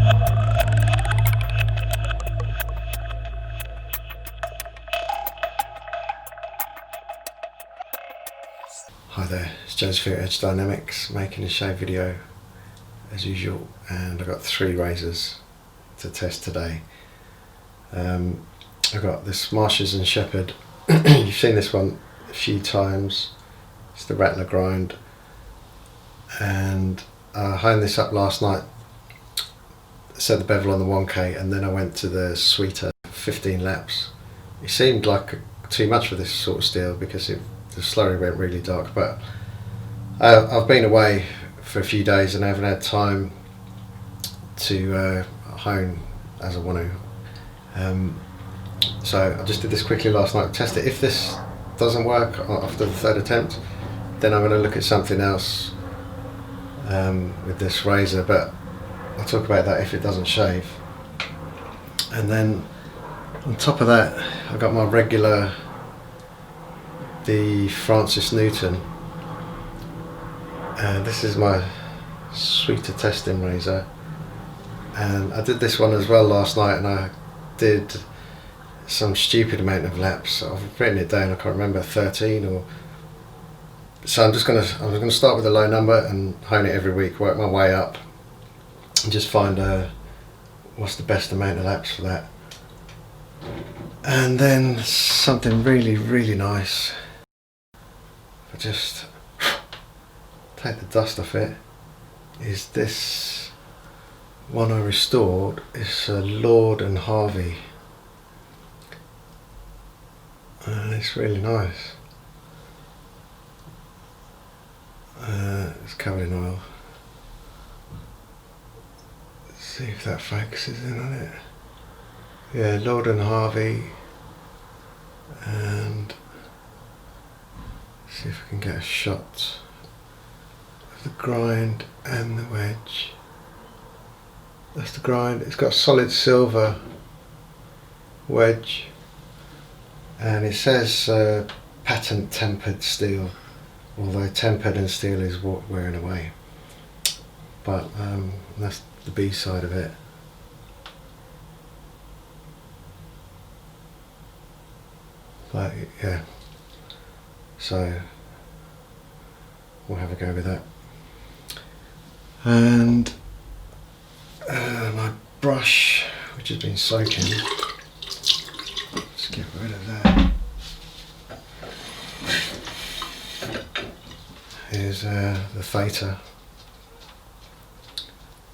Hi there, it's Joseph here at Edge Dynamics, making a shave video as usual, and I've got 3 razors to test today. I've got this Marshes and Shepherd. You've seen this one a few times. It's the Rattler grind, and I honed this up last night, set the bevel on the 1K, and then I went to the Suita 15 laps. It seemed like too much for this sort of steel because the slurry went really dark, but I've been away for a few days and I haven't had time to hone as I want to. So I just did this quickly last night to test it. If this doesn't work after the 3rd attempt, then I'm going to look at something else with this razor, but I'll talk about that if it doesn't shave. And then on top of that, I've got my regular, the Francis Newton. This is my Suita testing razor, and I did this one as well last night, and I did some stupid amount of laps. I've written it down, I can't remember, 13 or so. I'm gonna start with a low number and hone it every week, work my way up, and just find what's the best amount of laps for that. And then something really, really nice. I just take the dust off it. Is this one I restored? It's a Lord and Harvey. It's really nice. It's covered in oil. Let's see if that focuses in on it. Yeah, Lord and Harvey. And see if I can get a shot of the grind and the wedge. That's the grind. It's got solid silver wedge, and it says patent tempered steel, although tempered and steel is what wearing away. But that's the B side of it. But yeah, so we'll have a go with that. And my brush, which has been soaking, let's get rid of that. Here's the Theta,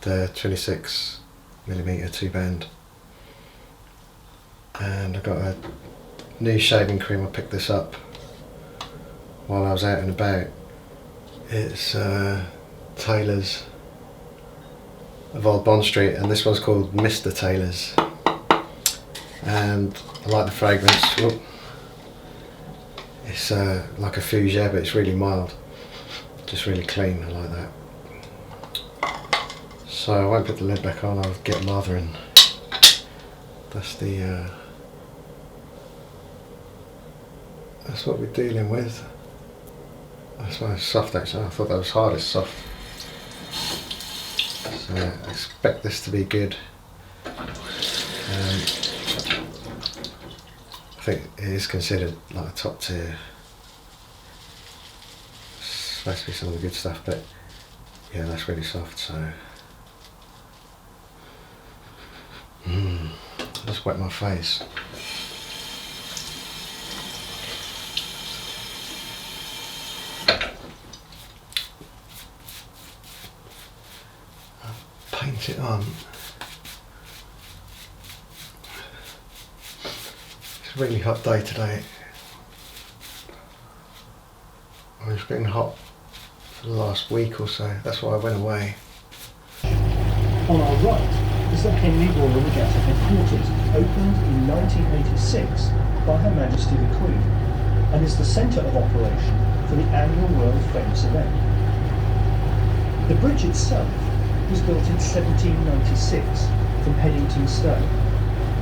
the 26mm 2-band, and I got a new shaving cream. I picked this up while I was out and about. It's Taylor's of Old Bond Street, and this one's called Mr. Taylor's, and I like the fragrance. Whoop. It's like a fougere, but it's really mild, just really clean. I like that. So I won't put the lid back on, I'll get lathering. That's the that's what we're dealing with. That's why it's soft actually. I thought that was hard, it's soft. So I expect this to be good. I think it is considered like a top tier. It's supposed to be some of the good stuff, but yeah, that's really soft. So just wet my face. Paint it on. It's a really hot day today. It's been hot for the last week or so. That's why I went away. On our right is the Henry Royal Regatta Headquarters, opened in 1986 by Her Majesty the Queen, and is the centre of operation for the annual World Famous event. The bridge itself was built in 1796 from Headington stone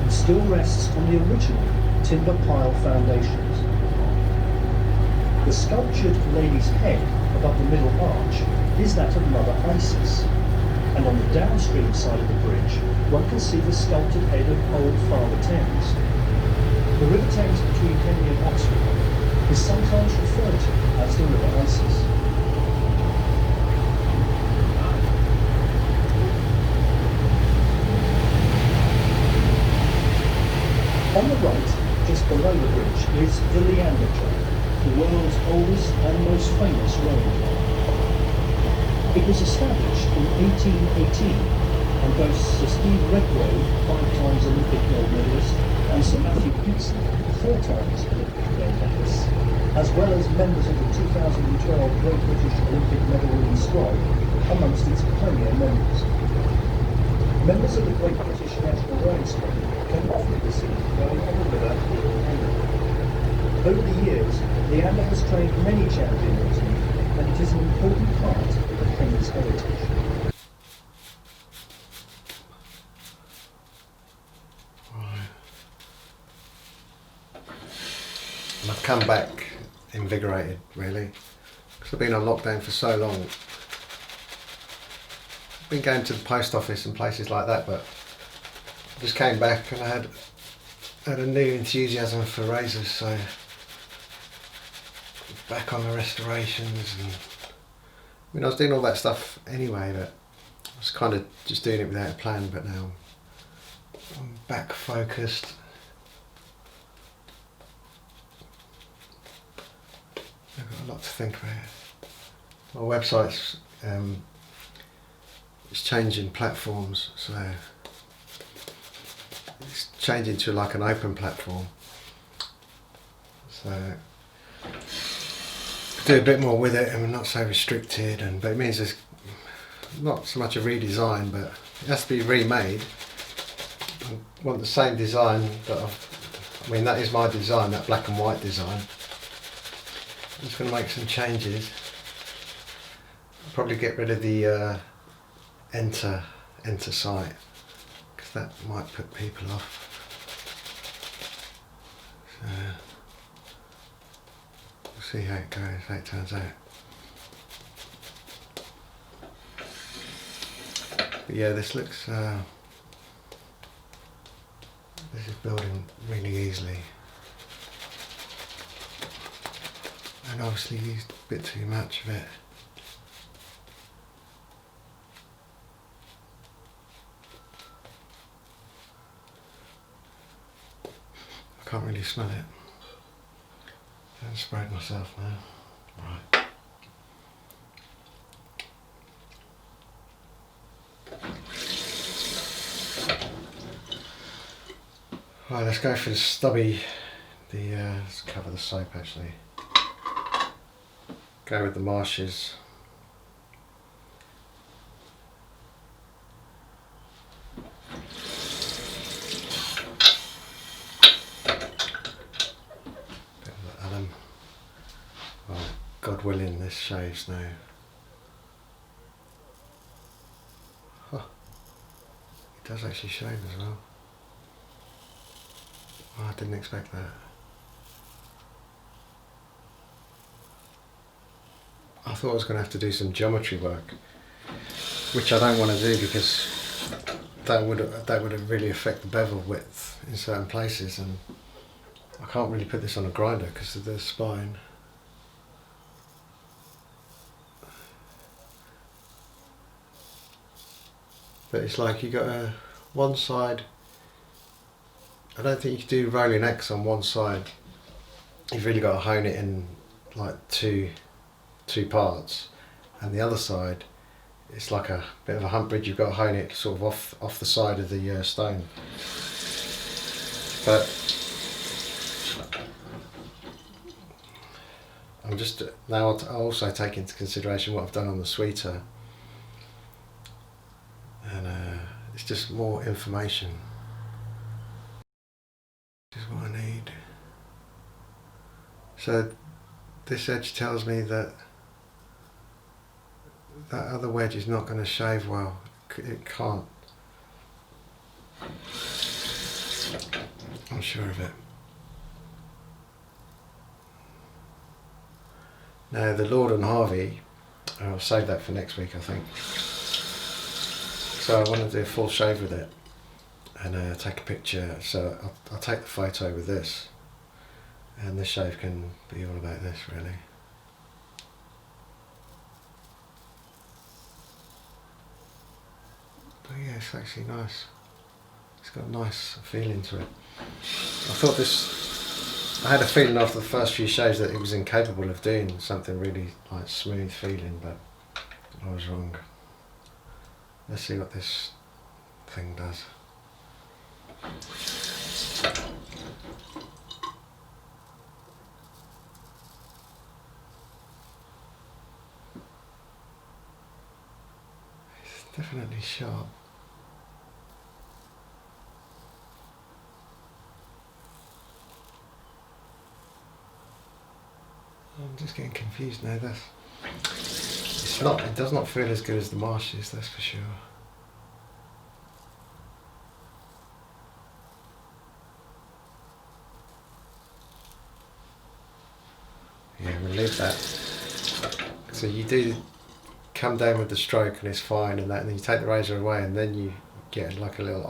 and still rests on the original timber pile foundations. The sculptured lady's head above the middle arch is that of Mother Isis, and on the downstream side of the bridge one can see the sculpted head of old Father Thames. The River Thames between Henley and Oxford is sometimes referred to as the River Isis. On the right, just below the bridge, is the Leander Trail, the world's oldest and most famous road. It was established in 1818 and boasts Sir Steve Redgrave, 5 times Olympic gold medalist, and Sir Matthew Pearson, 4 times Olympic gold medalist, as well as members of the 2012 Great British Olympic medal winning squad amongst its pioneer members. Members of the Great British National Rowing Squad can often be seen rowing on the river in England. Over the years, Leander has trained many champion oarsmen, and it is an important part of Henley's heritage. Right. And I've come back invigorated, really, because I've been on lockdown for so long. I've been going to the post office and places like that, but I just came back and I had a new enthusiasm for razors, so back on the restorations. And I mean, I was doing all that stuff anyway, but I was kind of just doing it without a plan, but now I'm back focused. I've got a lot to think about. My website's it's changing platforms, so it's changing to like an open platform. So do a bit more with it and we're not so restricted, but it means there's not so much a redesign, but it has to be remade. I want the same design I mean, that is my design, that black and white design. I'm just going to make some changes. I'll probably get rid of the enter site, because that might put people off. So we'll see how it goes, how it turns out. But yeah, this looks this is building really easily, and obviously used a bit too much of it. I can't really smell it. I've sprayed myself now. Right. Right, let's go for the stubby. Let's cover the soap actually. Go with the Marshes. Bit of the alum. Right, God willing, this shaves now. Huh. It does actually shave as well. Oh, I didn't expect that. I thought I was going to have to do some geometry work, which I don't want to do because that would really affect the bevel width in certain places, and I can't really put this on a grinder because of the spine. But it's like you got one side. I don't think you can do rolling X on one side. You've really got to hone it in like two parts, and the other side it's like a bit of a hump bridge. You've got to hone it sort of off the side of the stone. But I'm just now I'll also take into consideration what I've done on the Suita, and it's just more information. This is what I need. So this edge tells me that that other wedge is not going to shave well. It can't. I'm sure of it. Now the Lord and Harvey, I'll save that for next week I think. So I want to do a full shave with it and take a picture. So I'll take the photo with this, and this shave can be all about this really. But yeah, it's actually nice. It's got a nice feeling to it. I thought this, I had a feeling after the first few shaves that it was incapable of doing something really like smooth feeling, but I was wrong. Let's see what this thing does. It's definitely sharp. I'm just getting confused now. It's not. It does not feel as good as the Marshes, that's for sure. Yeah, we'll leave that. So you do come down with the stroke and it's fine, and then you take the razor away, and then you get like a little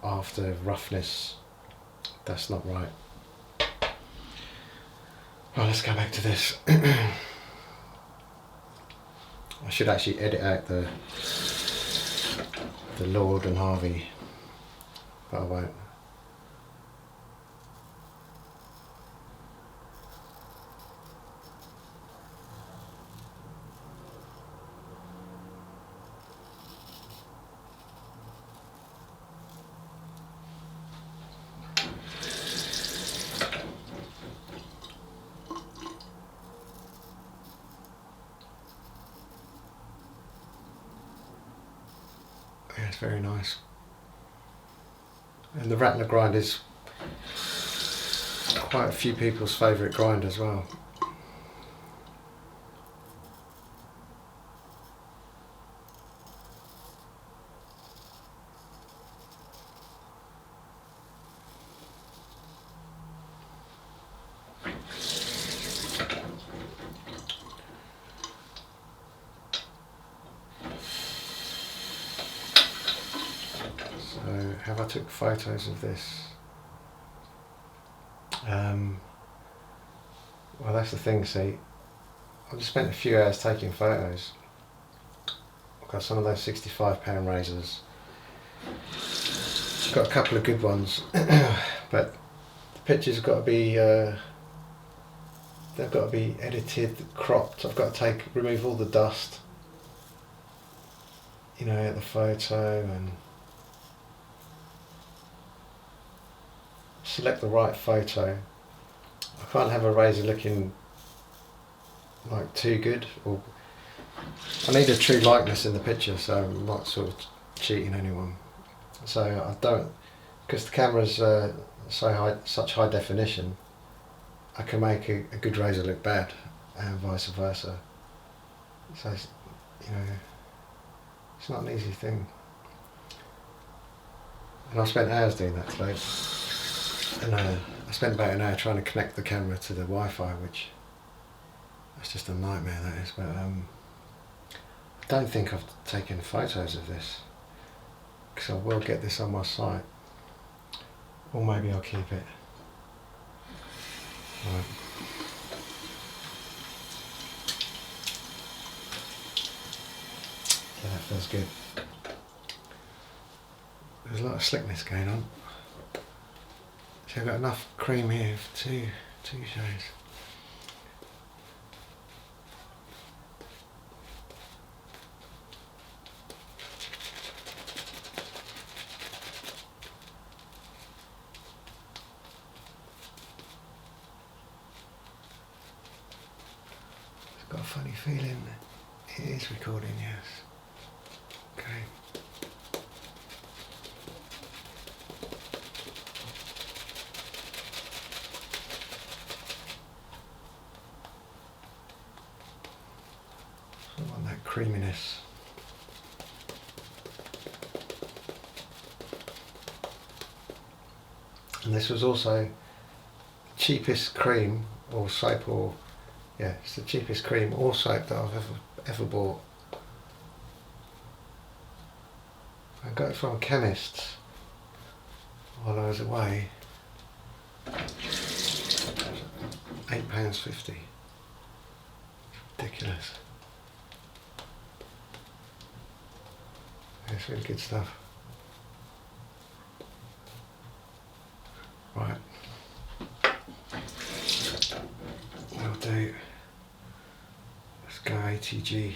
after roughness. That's not right. Right, let's go back to this. I should actually edit out the Lord and Harvey, but I won't. Yeah, it's very nice. And the Rattler grind is quite a few people's favourite grind as well. So, have I took photos of this? Well, that's the thing, see, I've just spent a few hours taking photos. I've got some of those £65 razors. I've got a couple of good ones, but the pictures have got to be, they've got to be edited, cropped. I've got to remove all the dust, you know, out the photo, and select the right photo. I can't have a razor looking like too good, or I need a true likeness in the picture, so I'm not sort of cheating anyone. So I don't, because the camera's such high definition, I can make a good razor look bad, and vice versa. So you know, it's not an easy thing, and I spent hours doing that today. And I spent about an hour trying to connect the camera to the Wi-Fi, which that's just a nightmare, that is. But I don't think I've taken photos of this, because I will get this on my site, or maybe I'll keep it. Right. Yeah, that feels good. There's a lot of slickness going on. So I've got enough cream here for two shades. It's got a funny feeling. It is recording, yes. Okay. I want that creaminess. And this was also the cheapest cream or soap, or yeah, it's the cheapest cream or soap that I've ever bought. I got it from a chemist while I was away. £8.50. Ridiculous. It's really good stuff. Right. That'll do. Let's go ATG.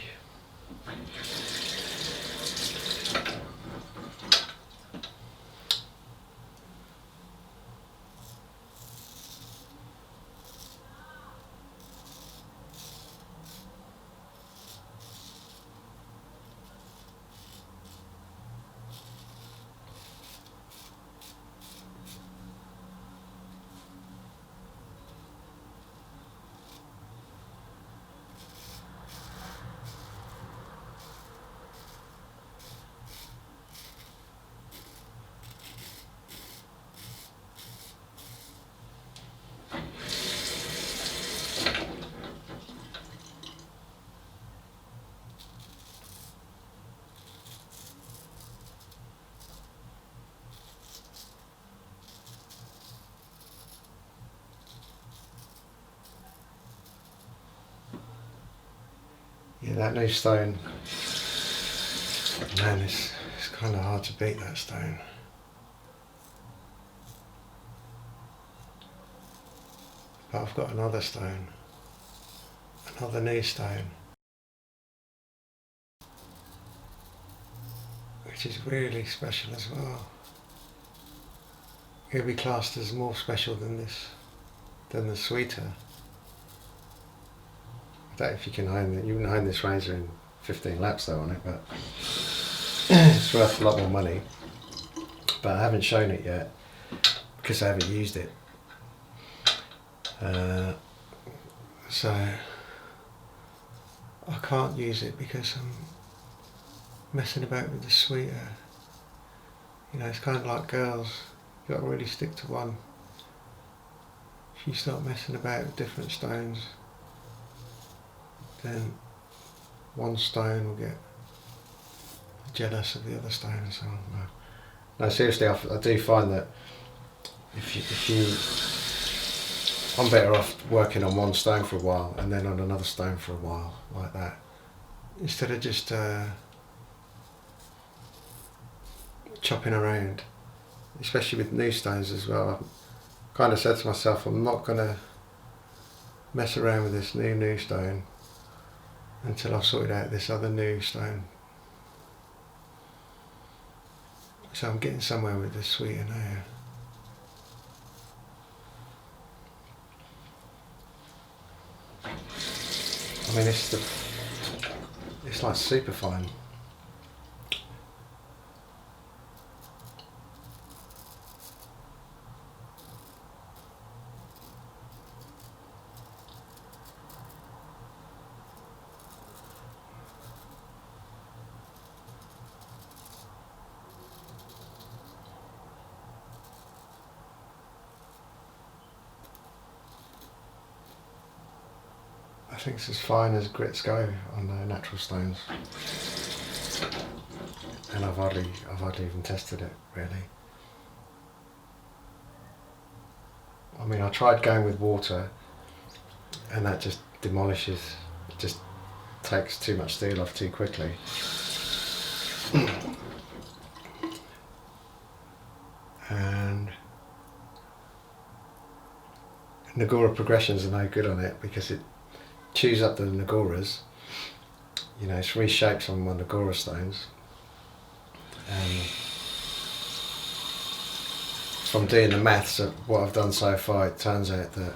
Yeah, that new stone, man, it's kind of hard to beat that stone. But I've got another stone, another new stone, which is really special as well. It'll be classed as more special than the Suita. I don't know if you can hone it. You can hone this razor in 15 laps though on it, but it's worth a lot more money. But I haven't shown it yet because I haven't used it. So I can't use it because I'm messing about with the Suita. You know, it's kind of like girls. You've got to really stick to one. If you start messing about with different stones, then one stone will get jealous of the other stone and so on. No, seriously, I do find that if you I'm better off working on one stone for a while and then on another stone for a while, like that, instead of just chopping around, especially with new stones as well. I kind of said to myself, I'm not going to mess around with this new stone until I've sorted out this other new stone. So I'm getting somewhere with this Suita now. I mean, it's like super fine. I think it's as fine as grits go on the natural stones, and I've hardly even tested it really. I mean, I tried going with water, and that just demolishes. It just takes too much steel off too quickly. And Nagora progressions are no good on it because it chews up the Nagoras. You know, it's reshaped on my Nagora stones. And from doing the maths of what I've done so far, it turns out that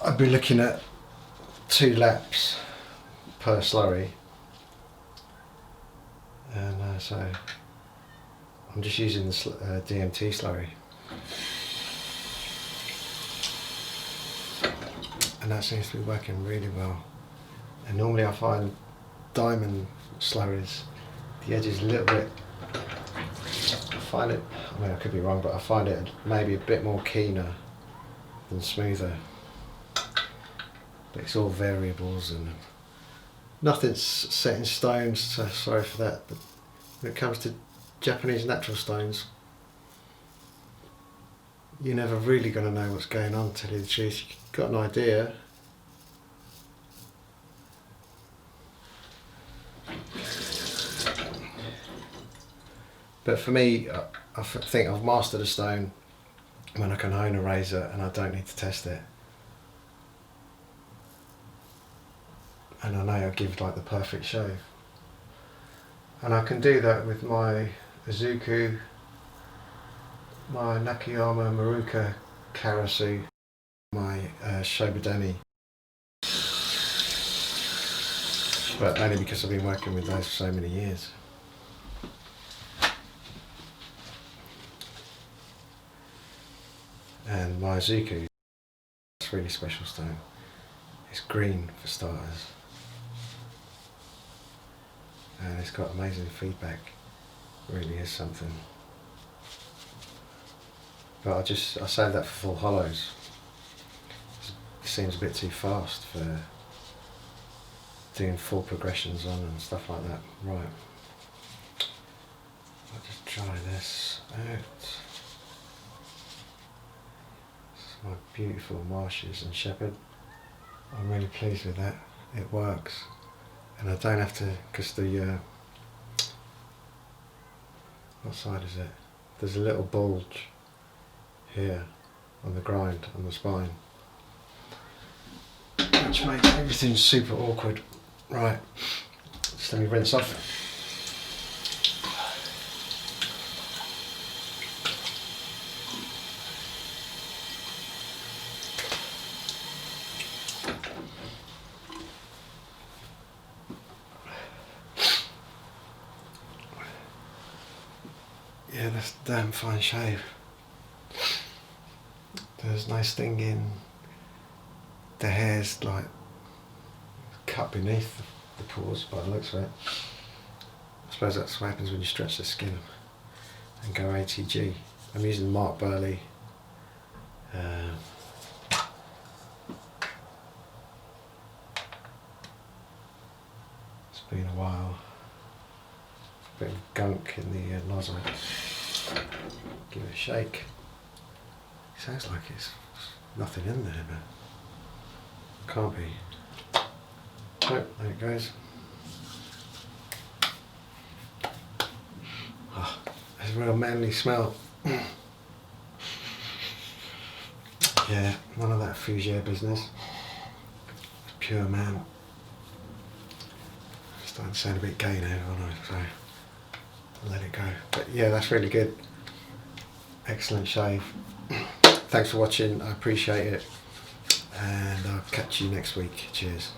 I'd be looking at 2 laps per slurry. And so I'm just using the DMT slurry. And that seems to be working really well. And normally I find diamond slurries, the edge is a little bit, I find it, I mean I could be wrong, but I find it maybe a bit more keener than smoother. But it's all variables and nothing's set in stone, so sorry for that. But when it comes to Japanese natural stones, you're never really going to know what's going on, to tell you the truth. You've got an idea. But for me, I think I've mastered a stone when I can hone a razor and I don't need to test it. And I know I'll give like the perfect shave. And I can do that with my Izuku, my Nakayama Maruka Karasu, my Shobodeni. But only because I've been working with those for so many years. And my Izuku, it's a really special stone. It's green for starters. And it's got amazing feedback. It really is something. But I save that for full hollows. It seems a bit too fast for doing full progressions on and stuff like that. Right. I'll just try this out. This is my beautiful Marshes and Shepherd. I'm really pleased with that. It works. And I don't have to, because the, what side is it? There's a little bulge here on the grind, on the spine, which makes everything super awkward. Right, just let me rinse off. Yeah, that's a damn fine shave. There's no stinging. The hair's like cut beneath the pores by the looks of it. I suppose that's what happens when you stretch the skin and go ATG. I'm using Mark Burley. It's been a while. Bit of gunk in the nozzle. Give it a shake. Sounds like it's nothing in there, but can't be. Oh, there it goes. Oh, there's a real manly smell. Yeah, none of that fougere business. It's pure man. Starting to sound a bit gay now, aren't I? So I'll let it go. But yeah, that's really good. Excellent shave. Thanks for watching, I appreciate it. And I'll catch you next week. Cheers.